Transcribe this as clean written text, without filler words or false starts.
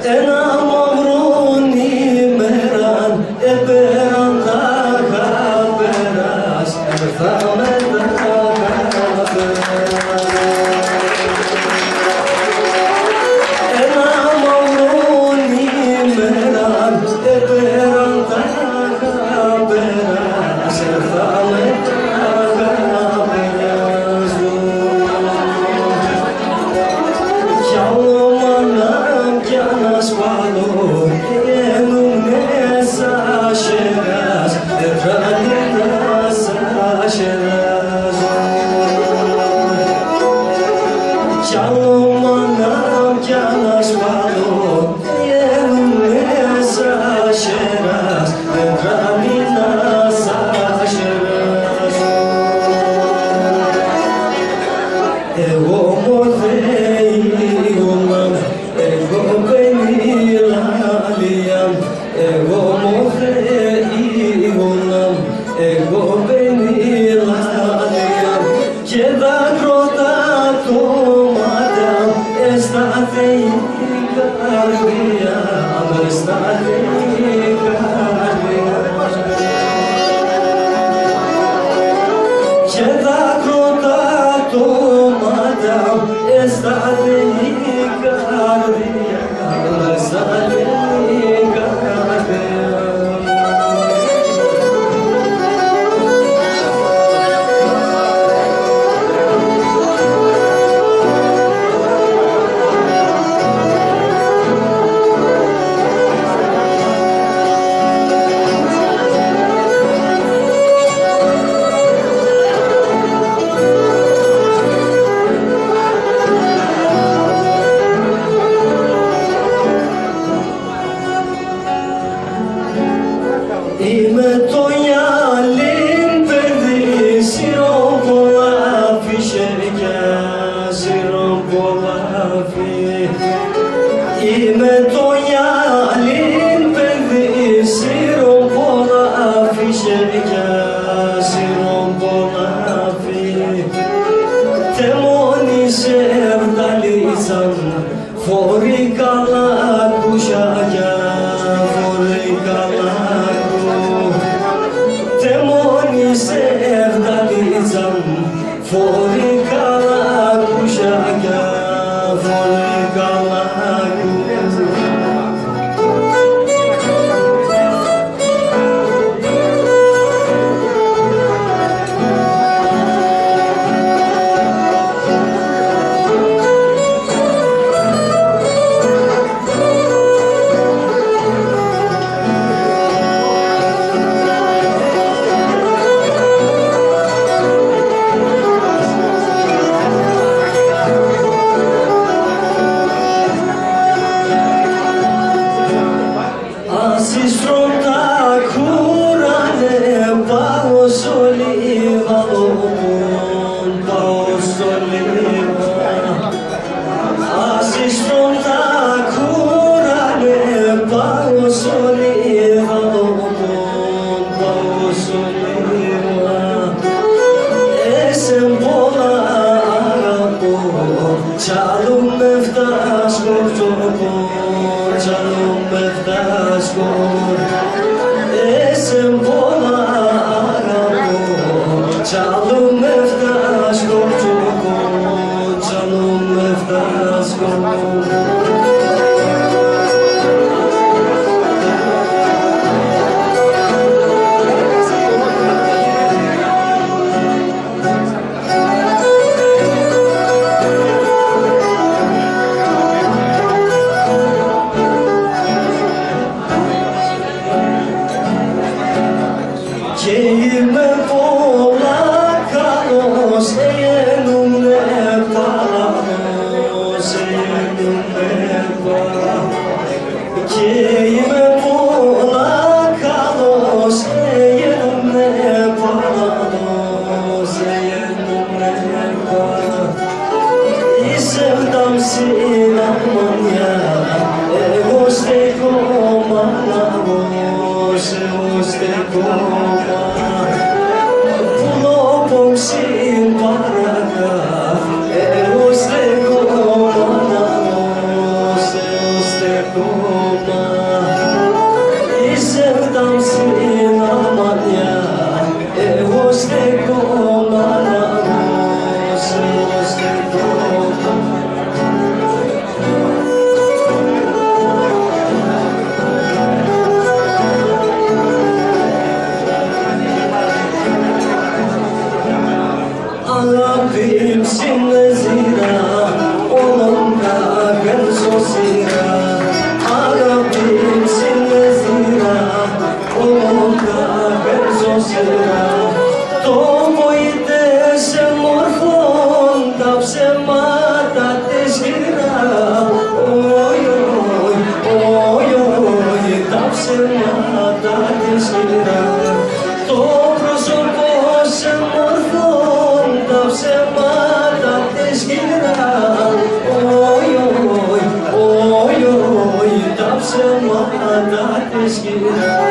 ένα μαυρόν ημέραν επέραν τα καπέρας, έρθαμε τα καπέρας. Ένα μαυρόν ημέραν επέραν τα καπέρας, έρθαμε τα καπέρας. Κι άλλο μανάμ κι ανασφάλω γίνουν μέσα σέρας, ερχάνοντας σέρας. Κι άλλο μανάμ κι ανασφάλω γίνουν μέσα σέρας, ερχάνοντας σέρας. Εγώ μοθέιγοναν, εγώ πενιλάλια, εγώ μοθέιγοναν, εγώ πενιλάλια, και δάκρυτα έσταθε η καρδιά, έσταθε η καρδιά. Και δάκρυτα έσταθε η καρδιά, έσταθε η καρδιά. Είμαι το γυαλίν παιδί, σύρω πολλά φυσερκιά, σύρω πολλά Είμαι το γυαλίν παιδί, σύρω πολλά φυσερκιά, σύρω πολλά τε μόνοι σε ευδαλίτσαν, φορεί καλά κουσάκια, φορεί καλά. Τε μόνοι σε ευδαλίτσαν, φορεί καλά κουσάκια, φορεί καλά κουσάκια. Ασύστρωτα κούρανε, πάω στο λιβαλόν, πάω στο λιβαλόν. Ασύστρωτα κούρανε, πάω στο λιβαλόν, πάω στο λιβαλόν. Εσεν πολλά αγαπώ, κι άλλο με φτάσκω φτωχό, κι άλλο με φτάσκω. Εσεν πολλά αγαπώ, κι άλλο με φτάσκω φτωχό, κι άλλο με φτάσκω. Και είμαι πολλά καλός, έγινουνε παλαβός, έγινουνε παλαβός. Και είμαι πολλά καλός, έγινουνε παλαβός, έγινουνε παλαβός. Είσαι βδαμσίνα μονιά, εγώ στέκω μαναβός, εγώ στέκω sin paraga, εγώ στέκω μαναβός, εγώ στέκω. κόμμα. Είσαι δαμσίνα μάτια, εγώ στεκόμαι ανάμος, εγώ στεκόμαι. Αγάπη ψινεζίνα, όλον κάγεν σωσίνα. Αγάπη ψινεζίνα, όλον κάγεν σωσίνα. Το βοητές μορφών τα ψέματα της γύρα. Όι, όι, όι, τα ψέματα της γύρα. Το πρόσωπο σε μορφών τα ψέματα της γύρα. Όι, όι, όι, όι, τα ψέματα της γύρα.